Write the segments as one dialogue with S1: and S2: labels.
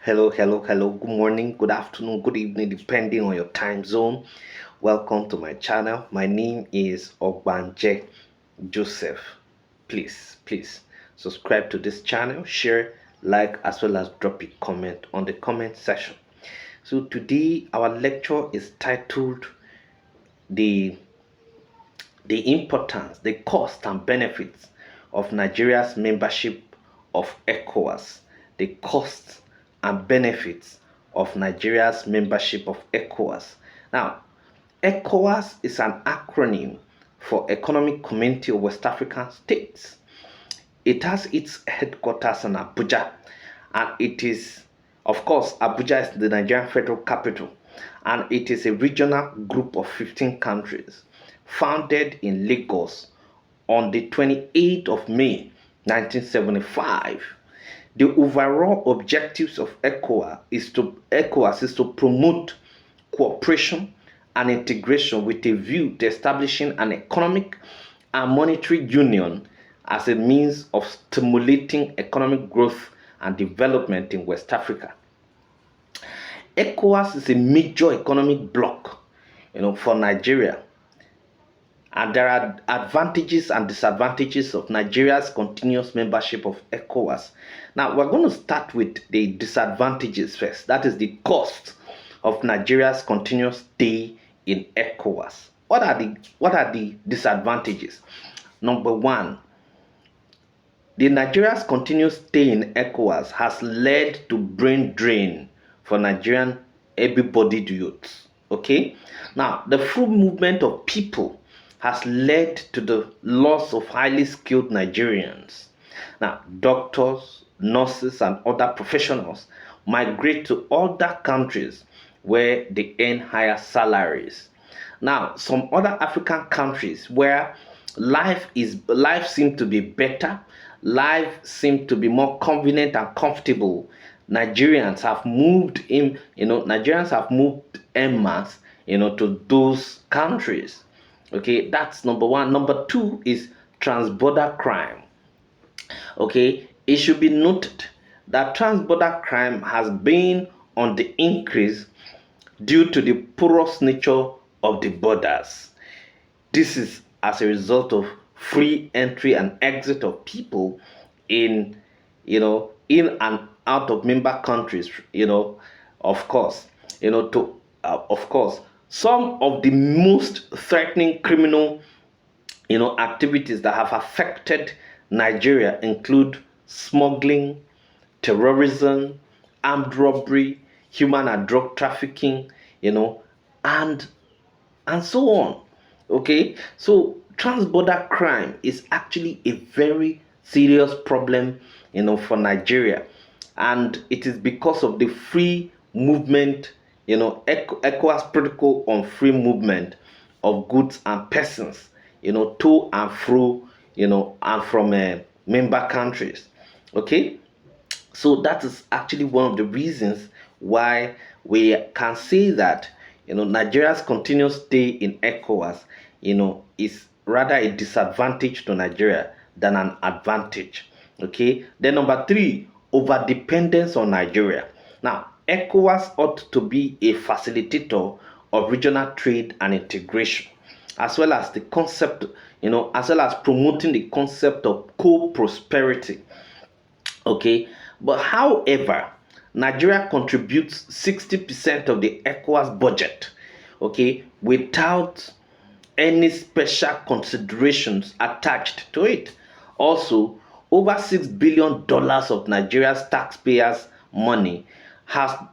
S1: Hello. Good morning, good afternoon, good evening, depending on your time zone. Welcome to my channel. My name is Ogbanje Joseph. Please subscribe to this channel, share, like, as well as drop a comment on the comment section. So today our lecture is titled the importance, the cost and benefits of Nigeria's membership of Ecowas. The costs and benefits of Nigeria's membership of Ecowas. Now, Ecowas is an acronym for Economic Community of West African States. It has its headquarters in Abuja, and it is, of course, Abuja is the Nigerian federal capital, and it is a regional group of 15 countries founded in Lagos on the 28th of May 1975. The overall objectives of ECOWAS is to promote cooperation and integration with a view to establishing an economic and monetary union as a means of stimulating economic growth and development in West Africa. ECOWAS is a major economic bloc, for Nigeria, and there are advantages and disadvantages of Nigeria's continuous membership of ECOWAS. Now, we're going to start with the disadvantages first. That is the cost of Nigeria's continuous stay in ECOWAS. What are the disadvantages? Number one, the Nigeria's continuous stay in ECOWAS has led to brain drain for Nigerian able-bodied youths. Okay? Now, the free movement of people has led to the loss of highly skilled Nigerians. Now, doctors, nurses, and other professionals migrate to other countries where they earn higher salaries. Now, some other African countries where life seems to be better, life seems to be more convenient and comfortable. Nigerians have moved en masse, to those countries. Okay, that's number one. Number two is transborder crime. Okay, it should be noted that transborder crime has been on the increase due to the porous nature of the borders. This is as a result of free entry and exit of people in and out of member countries. Of course, some of the most threatening criminal activities that have affected Nigeria include smuggling, terrorism, armed robbery, human and drug trafficking, and so on. Okay, so transborder crime is actually a very serious problem, for Nigeria, and it is because of the free movement, ECOWAS protocol on free movement of goods and persons, to and fro, and from member countries. Okay, so that is actually one of the reasons why we can say that Nigeria's continuous stay in ECOWAS is rather a disadvantage to Nigeria than an advantage. Okay, then number three, over dependence on Nigeria. Now, ECOWAS ought to be a facilitator of regional trade and integration, as well as the concept, as well as promoting the concept of co-prosperity. Okay, but however, Nigeria contributes 60% of the ECOWAS budget, okay, without any special considerations attached to it. Also, over $6 billion of Nigeria's taxpayers' money have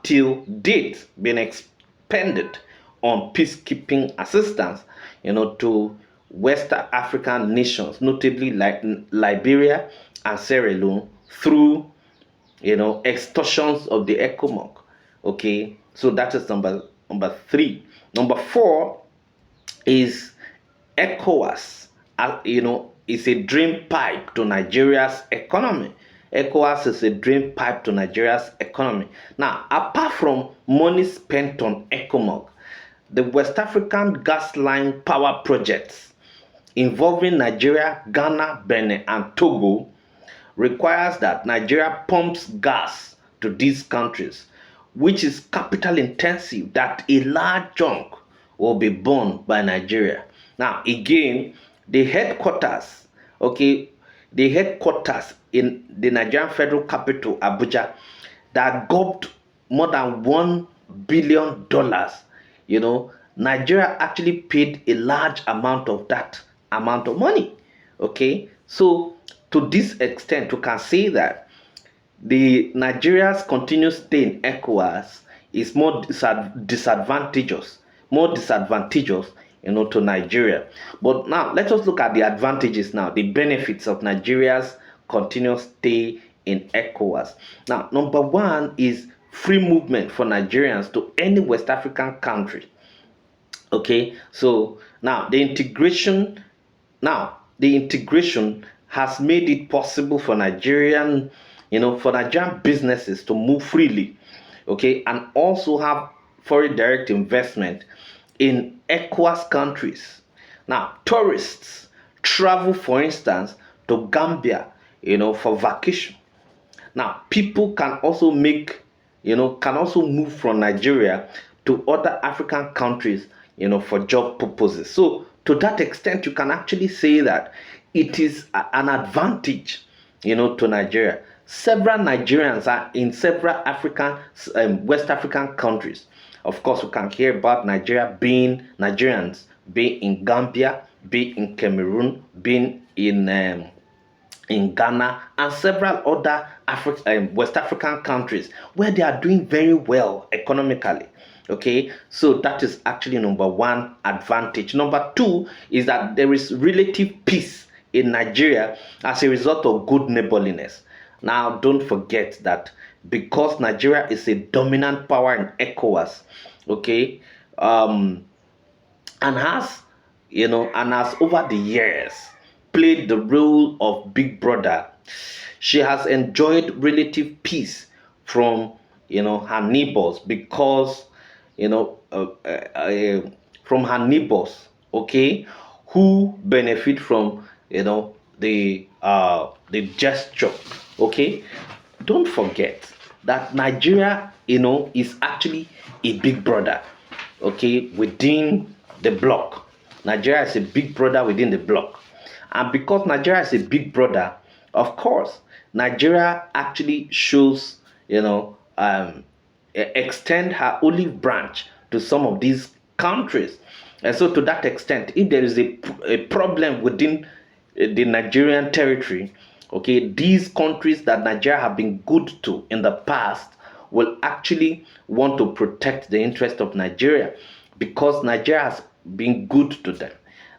S1: till date been expended on peacekeeping assistance, to West African nations, notably like Liberia and Sierra Leone, through extortions of the ECOMOG. Okay, so that is number three. Number four is ECOWAS. Is a drain pipe to Nigeria's economy. ECOWAS is a drain pipe to Nigeria's economy. Now, apart from money spent on ECOMOG, the West African gas line power projects involving Nigeria, Ghana, Benin, and Togo requires that Nigeria pumps gas to these countries, which is capital intensive, that a large chunk will be borne by Nigeria. Now, again, the headquarters, okay, the headquarters in the Nigerian federal capital, Abuja, that gobbled more than $1 billion, Nigeria actually paid a large amount of that amount of money. Okay, so to this extent, we can say that the Nigeria's continuous stay in ECOWAS is more disadvantageous, to Nigeria. But now let us look at the advantages now, the benefits of Nigeria's continuous stay in ECOWAS. Now, number one is free movement for Nigerians to any West African country. Okay, so now the integration has made it possible for Nigerian businesses to move freely, okay, and also have foreign direct investment in ECOWAS countries. Now, tourists travel, for instance, to Gambia, for vacation. Now, people can also move from Nigeria to other African countries, for job purposes. So, to that extent, you can actually say that it is an advantage, to Nigeria. Several Nigerians are in several West African countries. Of course, we can hear about Nigerians being in Gambia, being in Cameroon, being in Ghana, and several other West African countries where they are doing very well economically. Okay, so that is actually number one advantage. Number two is that there is relative peace in Nigeria as a result of good neighborliness. Now, don't forget that because Nigeria is a dominant power in ECOWAS, okay, and has over the years played the role of big brother, she has enjoyed relative peace from her neighbors because from her neighbors, okay, who benefit from the gesture. Okay, don't forget that Nigeria is actually a big brother, okay, within the bloc. Nigeria is a big brother within the bloc, and because Nigeria is a big brother, of course, Nigeria actually shows extend her olive branch to some of these countries. And so to that extent, if there is a problem within the Nigerian territory, okay, these countries that Nigeria have been good to in the past will actually want to protect the interest of Nigeria because Nigeria has been good to them.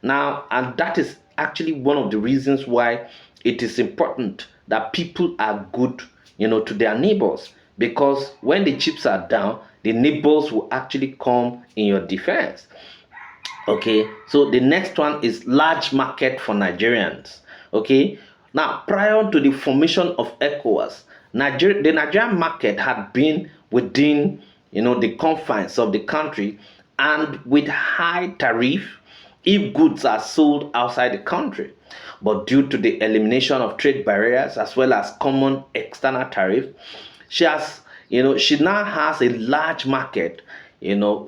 S1: Now, and that is actually one of the reasons why it is important that people are good, to their neighbors, because when the chips are down, the neighbors will actually come in your defense. Okay, so the next one is large market for Nigerians. Okay, now prior to the formation of ECOWAS, the Nigerian market had been within the confines of the country and with high tariff if goods are sold outside the country. But due to the elimination of trade barriers as well as common external tariff, she now has a large market,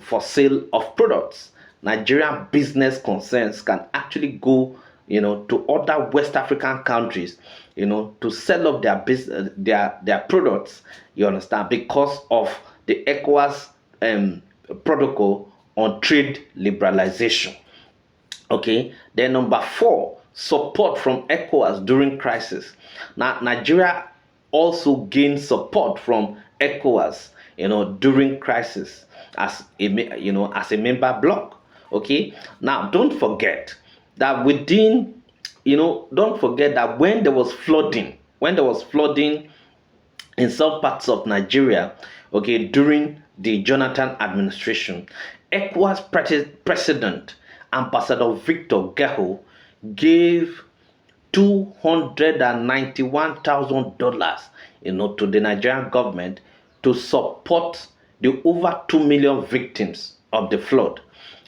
S1: for sale of products. Nigerian business concerns can actually go, to other West African countries, to sell off their business, their products. You understand, because of the ECOWAS protocol on trade liberalization. Okay, then number four, support from ECOWAS during crisis. Now, Nigeria also gained support from ECOWAS, during crisis as a member bloc. Okay, now don't forget that when there was flooding, in some parts of Nigeria, okay, during the Jonathan administration, ECOWAS president Ambassador Victor Geho gave $291,000, to the Nigerian government to support the over 2 million victims of the flood.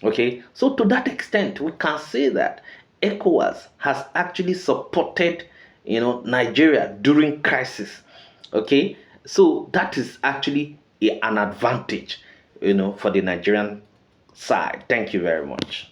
S1: Okay, so to that extent, we can say that ECOWAS has actually supported, Nigeria during crisis. Okay, So that is actually an advantage, for the Nigerian side. Thank you very much.